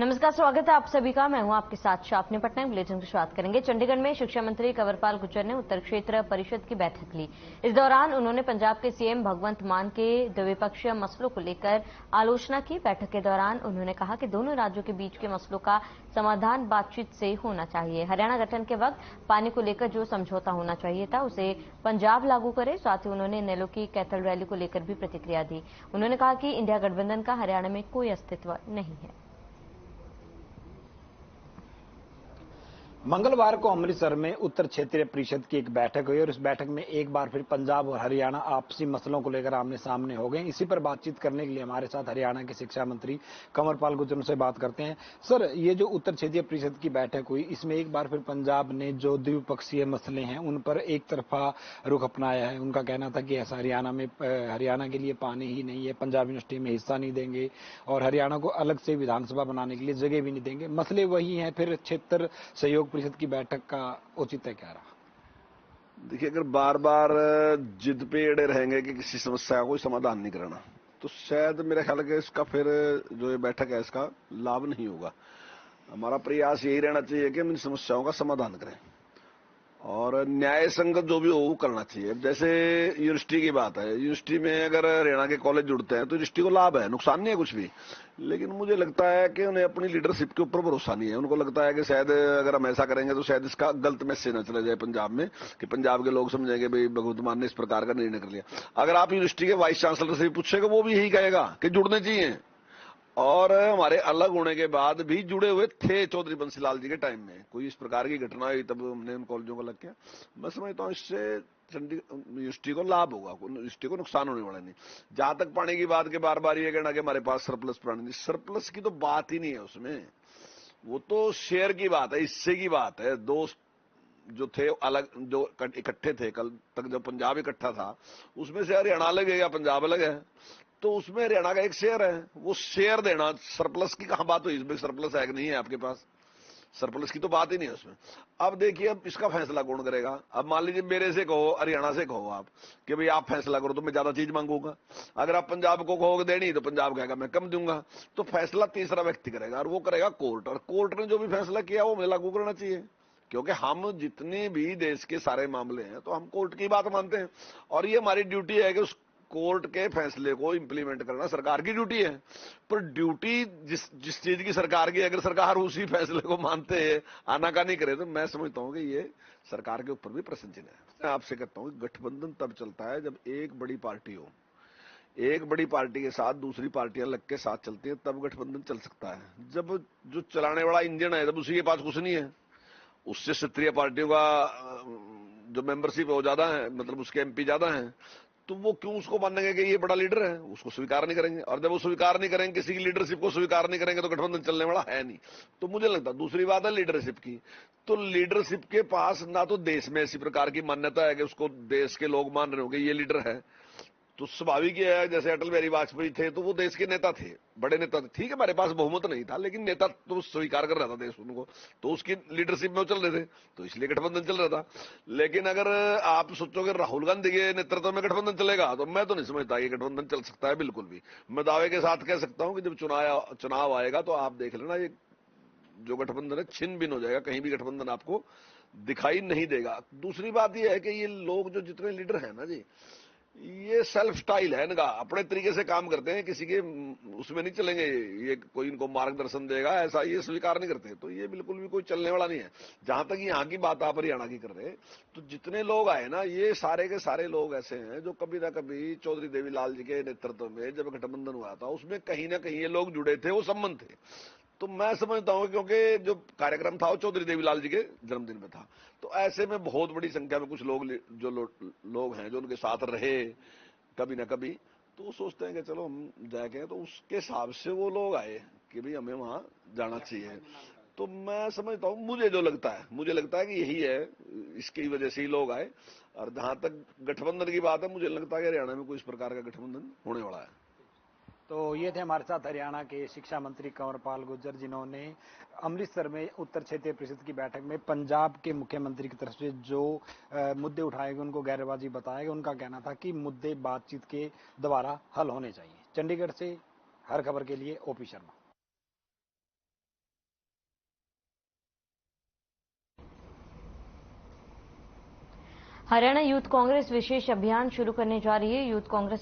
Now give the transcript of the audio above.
नमस्कार, स्वागत है आप सभी का। मैं हूं आपके साथ शापनी पटनायक। बुलेटिन की शुरुआत करेंगे। चंडीगढ़ में शिक्षा मंत्री कंवरपाल गुर्जर ने उत्तर क्षेत्र परिषद की बैठक ली। इस दौरान उन्होंने पंजाब के सीएम भगवंत मान के द्विपक्षीय मसलों को लेकर आलोचना की। बैठक के दौरान उन्होंने कहा कि दोनों राज्यों के बीच के मसलों का समाधान बातचीत से होना चाहिए। हरियाणा गठन के वक्त पानी को लेकर जो समझौता होना चाहिए था उसे पंजाब लागू करे। साथ ही उन्होंने नेलो की कैथल रैली को लेकर भी प्रतिक्रिया दी। उन्होंने कहा कि इंडिया गठबंधन का हरियाणा में कोई अस्तित्व नहीं है। मंगलवार को अमृतसर में उत्तर क्षेत्रीय परिषद की एक बैठक हुई और इस बैठक में एक बार फिर पंजाब और हरियाणा आपसी मसलों को लेकर आमने सामने हो गए। इसी पर बातचीत करने के लिए हमारे साथ हरियाणा के शिक्षा मंत्री कंवरपाल गुर्जर से बात करते हैं। सर, ये जो उत्तर क्षेत्रीय परिषद की बैठक हुई, इसमें एक बार फिर पंजाब ने जो द्विपक्षीय मसले हैं उन पर एक तरफा रुख अपनाया है। उनका कहना था कि ऐसा हरियाणा के लिए पानी ही नहीं है, पंजाब यूनिवर्सिटी में हिस्सा नहीं देंगे और हरियाणा को अलग से विधानसभा बनाने के लिए जगह भी नहीं देंगे। मसले वही हैं, फिर क्षेत्र सहयोग परिषद की बैठक का औचित्य क्या रहा? देखिए, अगर बार बार जिद पे अड़े रहेंगे कि किसी समस्या का कोई समाधान नहीं करना, तो शायद मेरे ख्याल है इसका फिर जो ये बैठक है इसका लाभ नहीं होगा। हमारा प्रयास यही रहना चाहिए कि हम इन समस्याओं का समाधान करें और न्याय संगत जो भी हो वो करना चाहिए। जैसे यूनिवर्सिटी की बात है, यूनिवर्सिटी में अगर हरियाणा के कॉलेज जुड़ते हैं तो यूनिवर्सिटी को लाभ है, नुकसान नहीं है कुछ भी। लेकिन मुझे लगता है कि उन्हें अपनी लीडरशिप के ऊपर भरोसा नहीं है। उनको लगता है कि शायद अगर हम ऐसा करेंगे तो शायद इसका गलत मैसेज न चला जाए पंजाब में, कि पंजाब के लोग समझेंगे भाई भगवंत मान ने इस प्रकार का निर्णय कर लिया। अगर आप यूनिवर्सिटी के वाइस चांसलर से पूछेगा, वो भी यही कहेगा कि जुड़ने चाहिए। और हमारे अलग होने के बाद भी जुड़े हुए थे चौधरी बंसीलाल जी के टाइम में। कोई इस प्रकार की घटना हुई तब हमने उन कॉलेजों को अलग किया। मैं समझता हूँ इससे यूनिवर्सिटी को लाभ होगा, यूनिवर्सिटी को नुकसान होने वाला नहीं। जहां तक पानी की बात के बार बार ये कहना कि हमारे पास सरप्लस पानी नहीं, सरप्लस की तो बात ही नहीं है उसमें। वो तो शेयर की बात है, हिस्से की बात है। दो जो थे अलग, जो इकट्ठे थे, कल तक जब पंजाब इकट्ठा था उसमें से हरियाणा अलग है या पंजाब अलग है, तो उसमें हरियाणा का एक शेयर है, वो शेयर देना। सरप्लस की कहां बात हुई इसमें? सरप्लस है कि नहीं है आपके पास? सरप्लस की तो बात ही नहीं है उसमें। अब देखिए, अब इसका फैसला कौन करेगा? अब मान लीजिए मेरे से कहो, हरियाणा से कहो आप कि भाई आप फैसला करो, तो मैं ज्यादा चीज मांगूंगा। अगर आप पंजाब को कहोगे देनी तो पंजाब कहेगा मैं कम दूंगा। तो फैसला तीसरा व्यक्ति करेगा और वो करेगा कोर्ट। और कोर्ट ने जो भी फैसला किया वो हमें लागू करना चाहिए, क्योंकि हम जितने भी देश के सारे मामले हैं तो हम कोर्ट की बात मानते हैं और ये हमारी ड्यूटी है कि उस कोर्ट के फैसले को इंप्लीमेंट करना सरकार की ड्यूटी है। पर ड्यूटी जिस चीज की सरकार की, अगर सरकार उसी फैसले को मानते हैं, आनाकानी करे, तो मैं समझता हूं कि ये सरकार के ऊपर भी प्रश्न चिन्ह है। मैं आपसे कहता हूं कि गठबंधन तब चलता है जब एक बड़ी पार्टी हो, एक बड़ी पार्टी के साथ दूसरी पार्टियां लग के साथ चलती है, तब गठबंधन चल सकता है। जब जो चलाने वाला इंजन है तब उसी के पास कुछ नहीं है, उससे क्षेत्रीय पार्टियों का जो मेंबरशिप है वो ज्यादा है, मतलब उसके एमपी ज्यादा हैं, तो वो क्यों उसको मानेंगे कि ये बड़ा लीडर है? उसको स्वीकार नहीं करेंगे। और जब वो स्वीकार नहीं करेंगे, किसी की लीडरशिप को स्वीकार नहीं करेंगे, तो गठबंधन चलने वाला है नहीं। तो मुझे लगता है दूसरी बात है लीडरशिप की। तो लीडरशिप के पास ना तो देश में ऐसी प्रकार की मान्यता है कि उसको देश के लोग मान रहे होंगे ये लीडर है। तो स्वाभाविक है, जैसे अटल बिहारी वाजपेयी थे तो वो देश के नेता थे, बड़े नेता थे। ठीक है, हमारे पास बहुमत नहीं था, लेकिन नेता तो स्वीकार कर रहा था देश उनको, तो उसकी लीडरशिप में वो चल रहे थे, तो इसलिए गठबंधन चल रहा था। लेकिन अगर आप सोचोगे राहुल गांधी के नेतृत्व में गठबंधन चलेगा, तो मैं तो नहीं समझता ये गठबंधन चल सकता है, बिल्कुल भी। मैं दावे के साथ कह सकता हूं कि जब चुनाव आएगा तो आप देख लेना, ये जो गठबंधन है छिन्न भिन्न हो जाएगा, कहीं भी गठबंधन आपको दिखाई नहीं देगा। दूसरी बात यह है कि ये लोग जो जितने लीडर हैं ना जी, ये सेल्फ स्टाइल है इनका, अपने तरीके से काम करते हैं, किसी के उसमें नहीं चलेंगे, ये कोई इनको मार्गदर्शन देगा ऐसा ये स्वीकार नहीं करते। तो ये बिल्कुल भी कोई चलने वाला नहीं है। जहां तक यहाँ की बात आप हरियाणा की कर रहे हैं, तो जितने लोग आए ना, ये सारे के सारे लोग ऐसे हैं जो कभी ना कभी चौधरी देवीलाल जी के नेतृत्व में जब गठबंधन हुआ था उसमें कहीं ना कहीं ये लोग जुड़े थे, वो संबंध थे। तो मैं समझता हूं, क्योंकि जो कार्यक्रम था वो चौधरी देवीलाल जी के जन्मदिन में था, तो ऐसे में बहुत बड़ी संख्या में कुछ लोग हैं जो उनके साथ रहे कभी ना कभी, तो वो सोचते हैं कि चलो हम जाके, तो उसके हिसाब से वो लोग आए कि भाई हमें वहां जाना चाहिए। तो मैं समझता हूँ, मुझे लगता है कि यही है, इसकी वजह से ही लोग आए। और जहां तक गठबंधन की बात है, मुझे लगता है कि हरियाणा में कोई इस प्रकार का गठबंधन होने वाला है। तो ये थे हमारे साथ हरियाणा के शिक्षा मंत्री कंवरपाल गुर्जर, जिन्होंने अमृतसर में उत्तर क्षेत्रीय परिषद की बैठक में पंजाब के मुख्यमंत्री की तरफ से जो मुद्दे उठाए गए उनको गैरवाजी बताया गया। उनका कहना था कि मुद्दे बातचीत के द्वारा हल होने चाहिए। चंडीगढ़ से हर खबर के लिए ओपी शर्मा। हरियाणा यूथ कांग्रेस विशेष अभियान शुरू करने जा रही है। यूथ कांग्रेस